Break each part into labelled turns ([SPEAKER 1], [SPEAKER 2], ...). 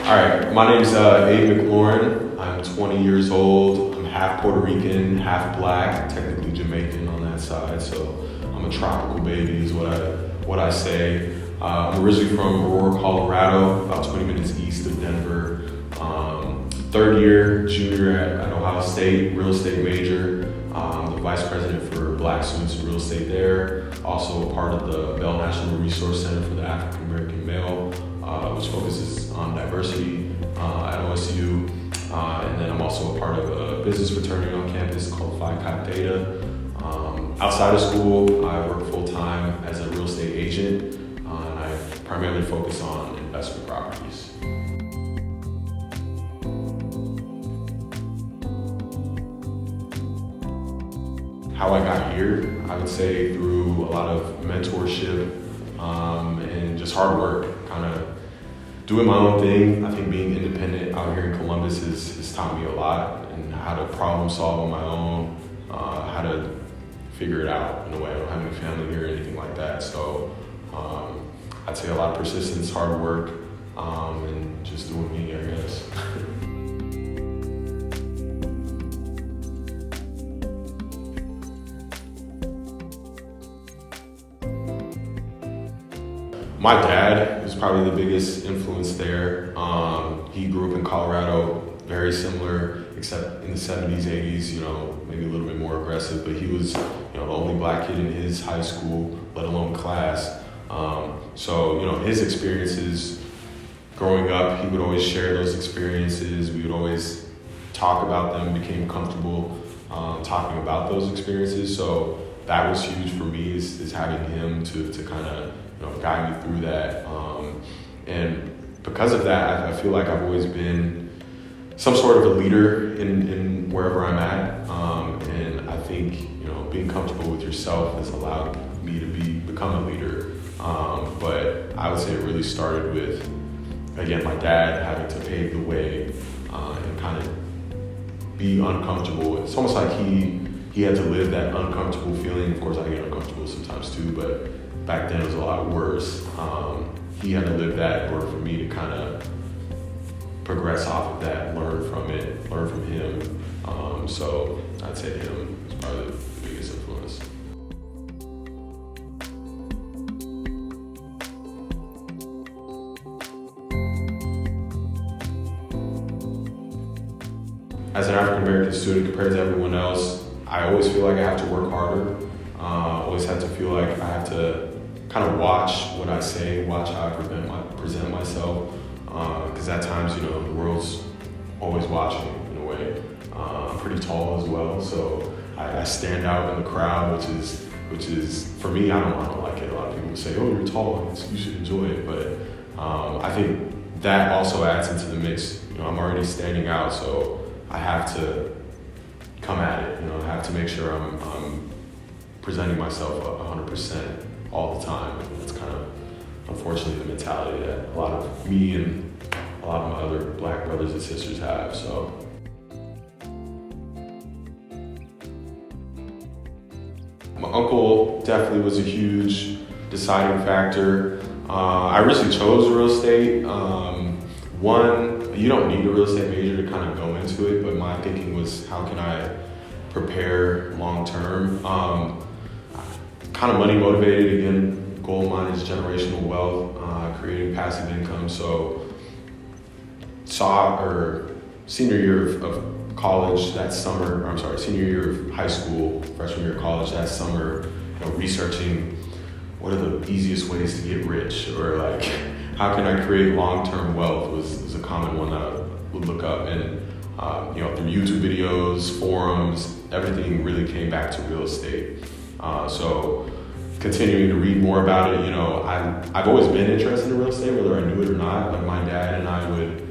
[SPEAKER 1] All right, my name's Abe McLaurin. I'm 20 years old. I'm half Puerto Rican, half black, technically Jamaican on that side. So I'm a tropical baby is what I say. I'm originally from Aurora, Colorado, about 20 minutes east of Denver. Third year junior at Ohio State, real estate major. The vice president for Black students in real estate there. Also a part of the Bell National Resource Center for the African American male, which focuses on diversity at OSU. And then I'm also a part of a business fraternity on campus called Phi Kappa Theta. Outside of school, I work full-time as a real estate agent, and I primarily focus on investment properties. How I got here, I would say through a lot of mentorship and just hard work, kind of doing my own thing. I think being independent out here in Columbus has taught me a lot, and how to problem solve on my own, how to figure it out in a way. I don't have any family here or anything like that. So I'd say a lot of persistence, hard work, and just doing me, I guess. My dad was probably the biggest influence there. He grew up in Colorado, very similar, except in the 70s, 80s, maybe a little bit more aggressive, but he was, the only black kid in his high school, let alone class. So, his experiences growing up, he would always share those experiences. We would always talk about them, became comfortable talking about those experiences. So that was huge for me, is having him to kind of, guide me through that. And because of that, I feel like I've always been some sort of a leader in wherever I'm at. And I think, being comfortable with yourself has allowed me to become a leader. But I would say it really started with, again, my dad having to pave the way and kind of be uncomfortable. It's almost like he had to live that uncomfortable feeling. Of course, I get uncomfortable sometimes too, but back then it was a lot worse. He had to live that in order for me to kind of progress off of that, learn from it, learn from him. So I'd say him is probably the biggest influence. As an African American student compared to everyone else, I always feel like I have to work harder. Always have to feel like I have to kind of watch what I say, watch how I present myself, because at times, the world's always watching in a way. I'm pretty tall as well, so I stand out in the crowd, which is for me, I don't like it. A lot of people say, "Oh, you're tall, you should enjoy it," but I think that also adds into the mix. I'm already standing out, so I have to come at it. I have to make sure I'm presenting myself 100% all the time. And that's kind of, unfortunately, the mentality that a lot of me and a lot of my other black brothers and sisters have. So my uncle definitely was a huge deciding factor. I originally chose real estate. One, you don't need a real estate major to kind of go into it, but my thinking was, how can I prepare long term? Kind of money motivated, again, goal of mine is generational wealth, creating passive income. So senior year of college that summer, senior year of high school, freshman year of college that summer, researching what are the easiest ways to get rich, or like, how can I create long-term wealth was a common one that I would look up. And through YouTube videos, forums, everything really came back to real estate. So continuing to read more about it, I've always been interested in real estate, whether I knew it or not. Like my dad and I would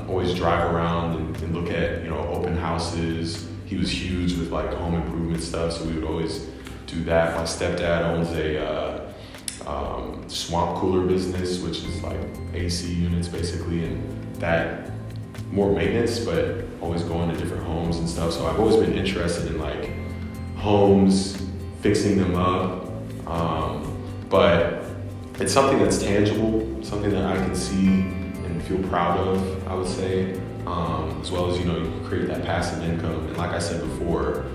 [SPEAKER 1] always drive around and look at, open houses. He was huge with like home improvement stuff, so we would always do that. My stepdad owns a swamp cooler business, which is like AC units basically, and that more maintenance, but always going to different homes and stuff. So I've always been interested in like homes, fixing them up, but it's something that's tangible, something that I can see and feel proud of, I would say, as well as, you know, you create that passive income. And like I said before,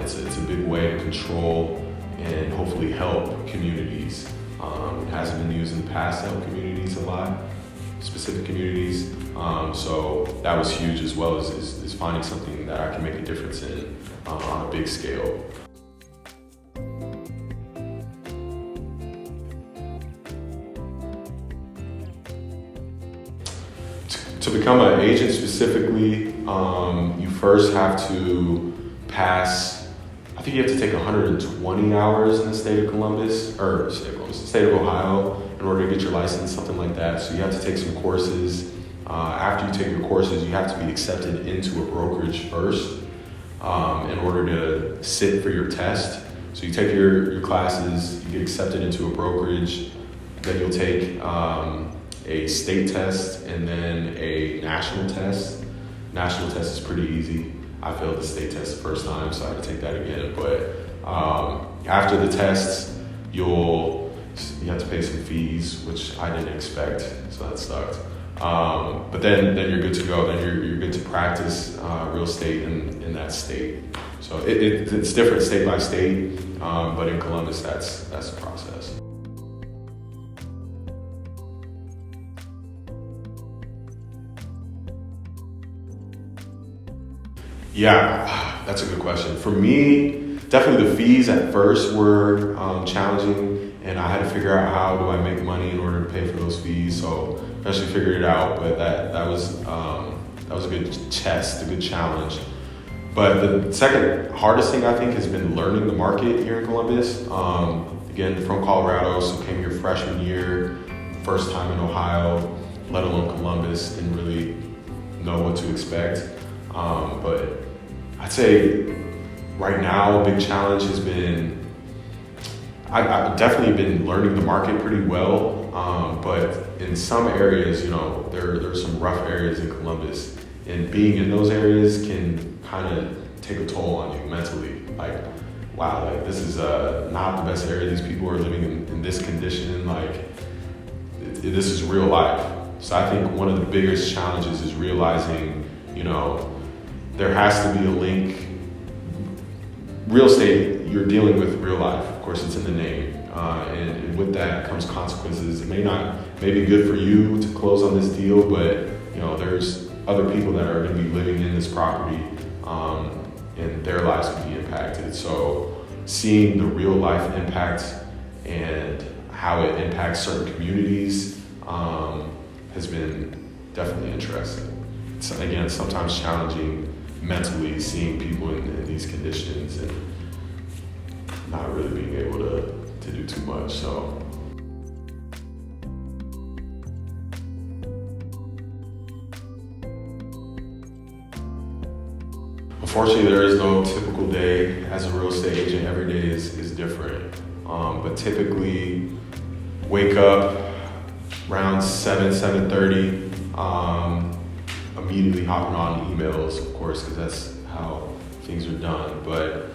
[SPEAKER 1] it's a big way to control and hopefully help communities. It hasn't been used in the past to help communities a lot, specific communities. So that was huge, as well as finding something that I can make a difference in on a big scale. To become an agent specifically, you first have to pass, I think you have to take 120 hours in the state of Columbus, or state of Ohio, in order to get your license, something like that. So you have to take some courses. After you take your courses, you have to be accepted into a brokerage first in order to sit for your test. So you take your classes, you get accepted into a brokerage, then you'll take a state test and then a national test. National test is pretty easy. I failed the state test the first time, so I had to take that again. But after the tests, you have to pay some fees, which I didn't expect, so that sucked. But then you're good to go. Then you're good to practice real estate in that state. So it's different state by state, but in Columbus, that's the process. Yeah, that's a good question. For me, definitely the fees at first were challenging, and I had to figure out how do I make money in order to pay for those fees. So eventually figured it out, but that was a good test, a good challenge. But the second hardest thing, I think, has been learning the market here in Columbus. Again, from Colorado, so came here freshman year, first time in Ohio, let alone Columbus, didn't really know what to expect. But I'd say right now, a big challenge has been, I've definitely been learning the market pretty well, but in some areas, you know, there are some rough areas in Columbus, and being in those areas can kind of take a toll on you mentally. Like, wow, like this is not the best area. These people are living in this condition. Like, this is real life. So I think one of the biggest challenges is realizing, you know, there has to be a link. Real estate, you're dealing with real life. Of course, it's in the name. And with that comes consequences. It may be good for you to close on this deal, but you know, there's other people that are going to be living in this property, and their lives can be impacted. So seeing the real life impact and how it impacts certain communities has been definitely interesting. It's, again, sometimes challenging mentally, seeing people in these conditions and not really being able to do too much. So unfortunately, there is no typical day as a real estate agent. Every day is different. But typically wake up around 7:30, immediately hopping on emails, of course, because that's how things are done. But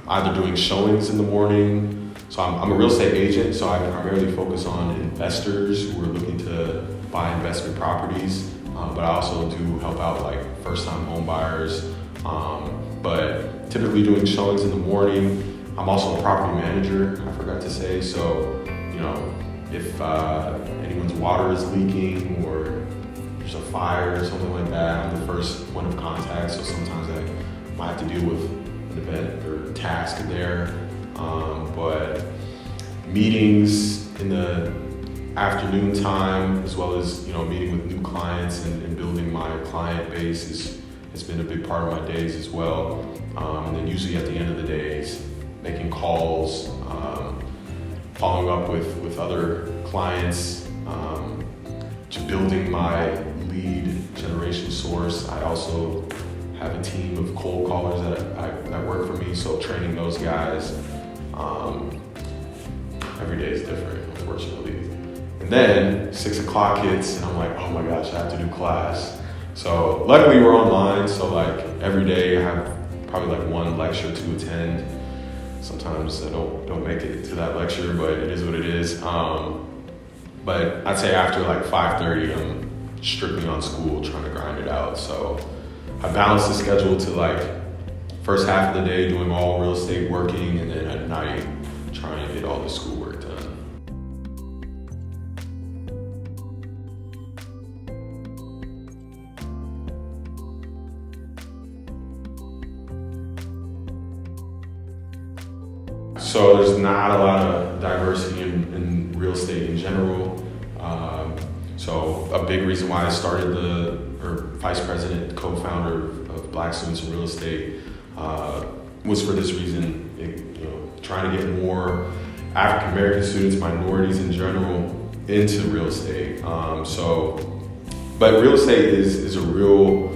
[SPEAKER 1] either doing showings in the morning. So I'm a real estate agent, so I primarily focus on investors who are looking to buy investment properties. But I also do help out like first-time home buyers. But typically doing showings in the morning. I'm also a property manager, I forgot to say. So, you know, if anyone's water is leaking or there's a fire or something like that, I'm the first point of contact. So sometimes I might have to deal with an event or task there. But meetings in the afternoon time, as well as, you know, meeting with new clients and building my client base has been a big part of my days as well. And then usually at the end of the days, making calls, following up with other clients, to building my lead generation source. I also have a team of cold callers that work for me, so training those guys. Every day is different, unfortunately. And then 6 o'clock hits and I'm like, oh my gosh, I have to do class. So luckily we're online, so like every day I have probably like one lecture to attend. Sometimes I don't make it to that lecture, but it is what it is. But I'd say after like 5:30, I'm strictly on school, trying to grind it out. So I balance the schedule to like first half of the day doing all real estate working, and then at night trying to get all the schoolwork done. So there's not a lot of diversity in real estate in general. So a big reason why I started or vice president, co-founder of Black Students in Real Estate was for this reason. Trying to get more African American students, minorities in general, into real estate. But real estate is a real.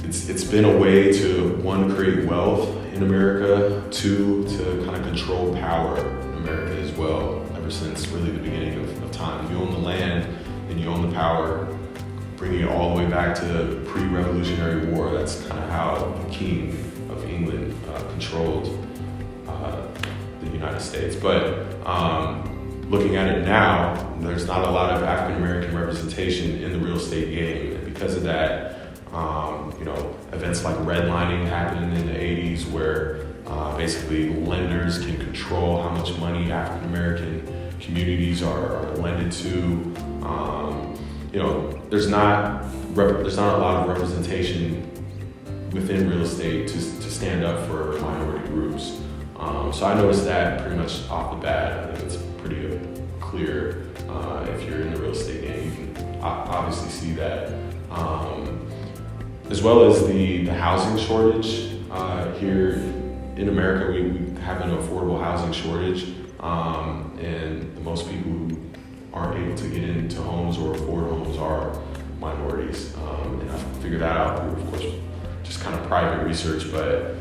[SPEAKER 1] It's been a way to, one, create wealth in America, two, to kind of control power in America as well, ever since really the beginning of time. You own the land and you own the power, bringing it all the way back to pre-Revolutionary War. That's kind of how the King of England controlled the United States. But looking at it now, there's not a lot of African American representation in the real estate game. And because of that, events like redlining happened in the 80s, where basically lenders can control how much money African American communities are lended to. There's not a lot of representation within real estate to stand up for minority groups. So I noticed that pretty much off the bat. I think it's pretty clear if you're in the real estate game. You can obviously see that. As well as the housing shortage here in America, we have an affordable housing shortage, and most people who aren't able to get into homes or afford homes are minorities. And I figured that out through, of course, just kind of private research, but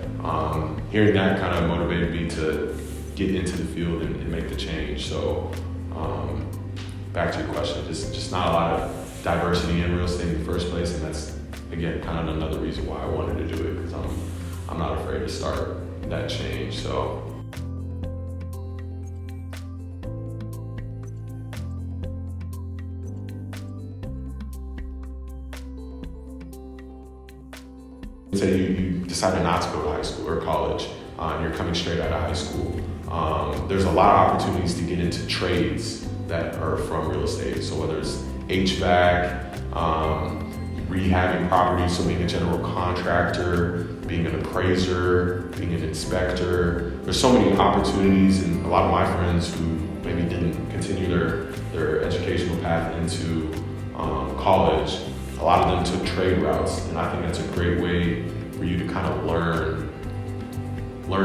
[SPEAKER 1] hearing that kind of motivated me to get into the field and make the change. So back to your question, just not a lot of diversity in real estate in the first place, and that's, again, kind of another reason why I wanted to do it, because I'm not afraid to start that change. So say you decided not to go to high school or college, and you're coming straight out of high school. There's a lot of opportunities to get into trades that are from real estate. So whether it's HVAC, rehabbing properties, so being a general contractor, being an appraiser, being an inspector. There's so many opportunities, and a lot of my friends who maybe didn't continue their educational path into college, a lot of them took trade routes, and I think that's a great way for you to kind of learn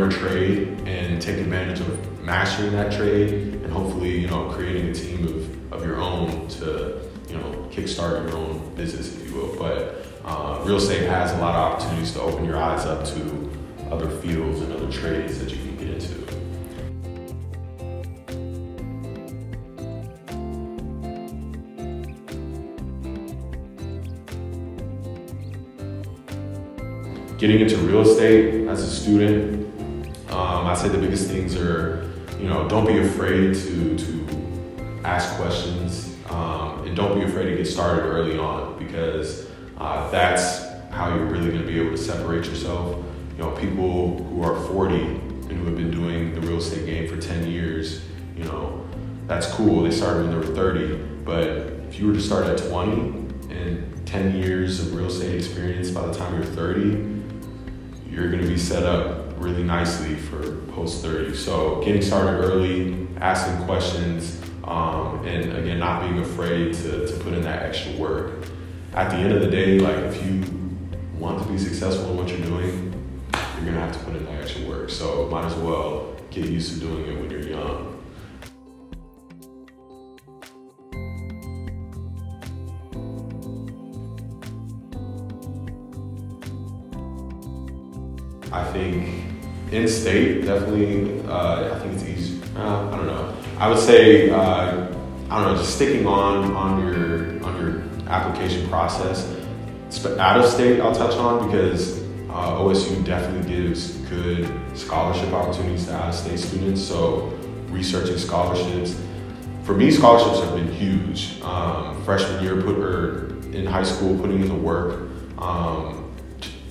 [SPEAKER 1] a trade and take advantage of mastering that trade, and hopefully, creating a team of your own to, kickstart your own business, if you will. But real estate has a lot of opportunities to open your eyes up to other fields and other trades that you can get into. Getting into real estate as a student, I'd say the biggest things are, don't be afraid to ask questions, and don't be afraid to get started early on, because that's how you're really going to be able to separate yourself. People who are 40 and who have been doing the real estate game for 10 years, that's cool. They started when they were 30, but if you were to start at 20 and 10 years of real estate experience by the time you're 30, you're going to be set up really nicely for post 30. So getting started early, asking questions, and again, not being afraid to put in that extra work. At the end of the day, if you want to be successful in what you're doing, you're going to have to put in that extra work. So might as well get used to doing it when you're young. I think in-state, definitely, I think it's easy. I don't know. I would say, just sticking on your application process. Out of state, I'll touch on, because OSU definitely gives good scholarship opportunities to out-of-state students. So researching scholarships, for me, scholarships have been huge. Freshman year, in high school, putting in the work,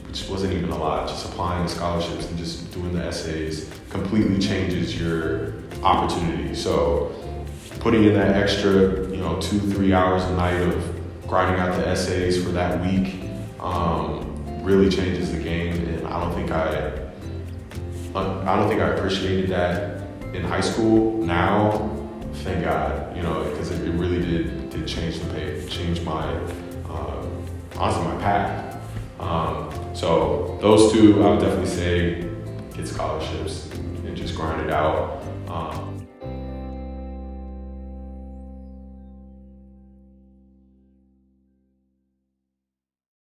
[SPEAKER 1] which wasn't even a lot. Just applying to scholarships and just doing the essays completely changes your opportunity. So putting in that extra, 2-3 hours a night of grinding out the essays for that week really changes the game. And I don't think I appreciated that in high school. Now, thank God, because it really did change my honestly my path. So those two, I would definitely say get scholarships and just grind it out.